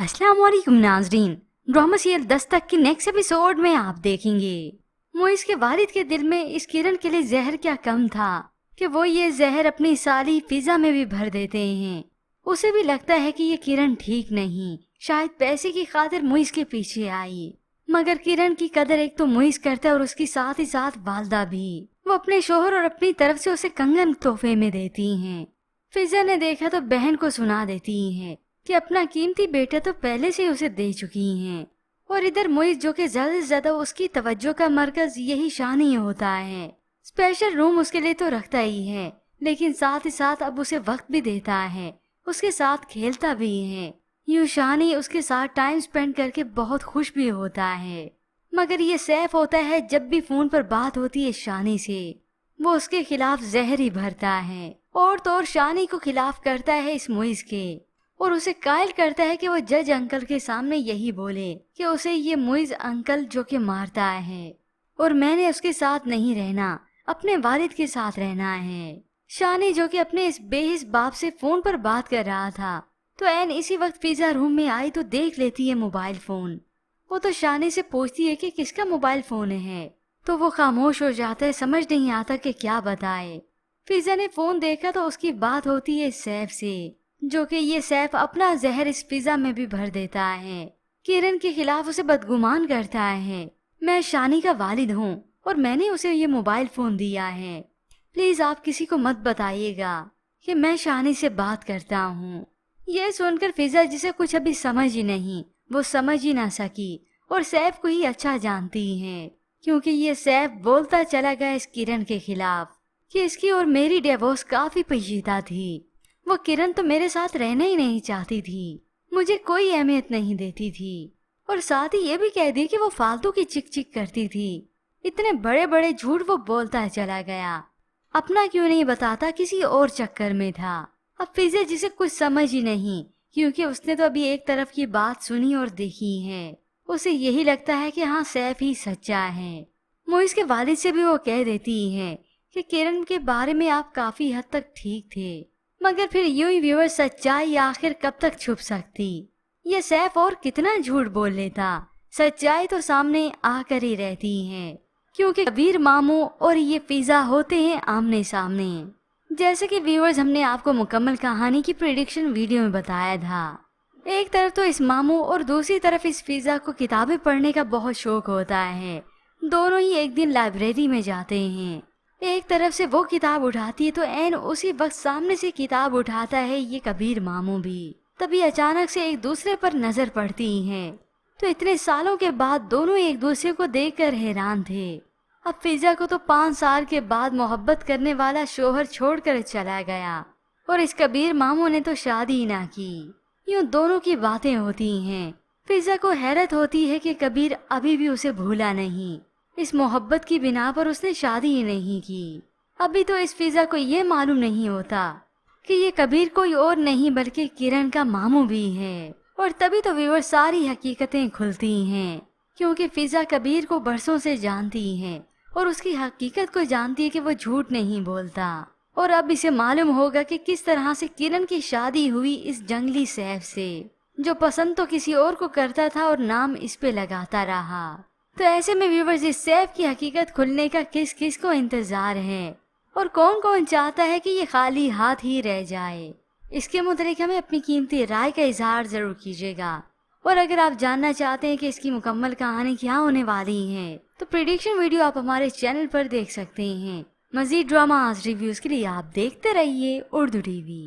अस्सलाम वालेकुम नाजरीन। ड्रामा सीरियल दस्तक की नेक्स्ट एपिसोड में आप देखेंगे मोइस के वालिद के दिल में इस किरण के लिए जहर क्या कम था कि वो ये जहर अपनी साली फिजा में भी भर देते हैं। उसे भी लगता है कि ये किरण ठीक नहीं, शायद पैसे की खातिर मोइस के पीछे आई। मगर किरण की कदर एक तो मोइस करता है और उसकी साथ ही साथ वालदा भी। वो अपने शोहर और अपनी तरफ से उसे कंगन तोहफे में देती हैं। फिजा ने देखा तो बहन को सुना देती है कि अपना कीमती बेटा तो पहले से उसे दे चुकी हैं। और इधर मोइस जो कि ज्यादा से ज्यादा उसकी तवज्जो का मरकज यही शानी होता है। स्पेशल रूम उसके लिए तो रखता ही है, लेकिन साथ ही साथ अब उसे वक्त भी देता है, उसके साथ खेलता भी है। यूं शानी उसके साथ टाइम स्पेंड करके बहुत खुश भी होता है। मगर ये सैफ होता है, जब भी फोन पर बात होती है शानी से वो उसके खिलाफ जहर ही भरता है और तो और शानी को खिलाफ करता है इस मोइस के, और उसे कायल करता है कि वो जज अंकल के सामने यही बोले कि उसे ये मोइस अंकल जो कि मारता है और मैंने उसके साथ नहीं रहना, अपने वालिद के साथ रहना है। शानी जो कि अपने इस बेहिस बाप से फोन पर बात कर रहा था तो एन इसी वक्त पिज्जा रूम में आई तो देख लेती है मोबाइल फोन। वो तो शानी से पूछती है कि किसका मोबाइल फोन है, तो वो खामोश हो जाता है, समझ नहीं आता कि क्या बताए। पिज्जा ने फोन देखा तो उसकी बात होती है सैफ से, जो कि ये सैफ अपना जहर इस पिज्जा में भी भर देता है। किरण के खिलाफ उसे बदगुमान करता है। मैं शानी का वालिद हूँ और मैंने उसे ये मोबाइल फोन दिया है, प्लीज आप किसी को मत बताइएगा कि मैं शानी से बात करता हूँ। यह सुनकर फिजा, जिसे कुछ अभी समझ ही नहीं, वो समझ ही ना सकी और सैफ को ही अच्छा जानती है, क्योंकि ये सैफ बोलता चला गया इस किरण के खिलाफ कि इसकी और मेरी डिवोर्स काफी पेचीदा थी। वो किरण तो मेरे साथ रहना ही नहीं चाहती थी, मुझे कोई अहमियत नहीं देती थी, और साथ ही ये भी कह दी कि वो फालतू की चिक चिक करती थी। इतने बड़े बड़े झूठ वो बोलता चला गया, अपना क्यों नहीं बताता किसी और चक्कर में था। अब फिजा जिसे कुछ समझ ही नहीं, क्योंकि उसने तो अभी एक तरफ की बात सुनी और देखी है। उसे यही लगता है कि हाँ सैफ ही सच्चा है। मोइस के वालिद से भी वो कह देती है कि किरण के बारे में आप काफी हद तक ठीक थे, मगर फिर यूं ही व्यूअर सच्चाई आखिर कब तक छुप सकती। ये सैफ और कितना झूठ बोल लेता, सच्चाई तो सामने आकर ही रहती है, क्योंकि कबीर मामू और ये फिजा होते हैं आमने सामने। जैसे कि व्यूअर्स हमने आपको मुकम्मल कहानी की प्रेडिक्शन वीडियो में बताया था, एक तरफ तो इस मामू और दूसरी तरफ इस फिजा को किताबें पढ़ने का बहुत शौक होता है। दोनों ही एक दिन लाइब्रेरी में जाते हैं। एक तरफ से वो किताब उठाती है तो एन उसी वक्त सामने से किताब उठाता है ये कबीर मामू भी। तभी अचानक से एक दूसरे पर नजर पड़ती है, तो इतने सालों के बाद दोनों एक दूसरे को देखकर हैरान थे। अब फिजा को तो 5 साल के बाद मोहब्बत करने वाला शोहर छोड़कर चला गया और इस कबीर मामू ने तो शादी ही ना की। यूं दोनों की बातें होती हैं। फिजा को हैरत होती है कि कबीर अभी भी उसे भूला नहीं, इस मोहब्बत की बिना पर उसने शादी ही नहीं की। अभी तो इस फिजा को ये मालूम नहीं होता कि ये कबीर कोई और नहीं बल्कि किरण का मामू भी है। और तभी तो व्यूअर सारी हकीकतें खुलती हैं, क्योंकि फिजा कबीर को बरसों से जानती है और उसकी हकीकत को जानती है कि वो झूठ नहीं बोलता। और अब इसे मालूम होगा कि किस तरह से किरण की शादी हुई इस जंगली सैफ से, जो पसंद तो किसी और को करता था और नाम इस पे लगाता रहा। तो ऐसे में व्यूअर्स इस सैफ की हकीकत खुलने का किस किस को इंतजार है और कौन कौन चाहता है कि ये खाली हाथ ही रह जाए, इसके मुतालिक हमें अपनी कीमती राय का इजहार जरूर कीजिएगा। और अगर आप जानना चाहते हैं कि इसकी मुकम्मल कहानी क्या होने वाली है तो प्रेडिक्शन वीडियो आप हमारे चैनल पर देख सकते हैं। मजीद ड्रामा रिव्यूज के लिए आप देखते रहिए उर्दू टीवी।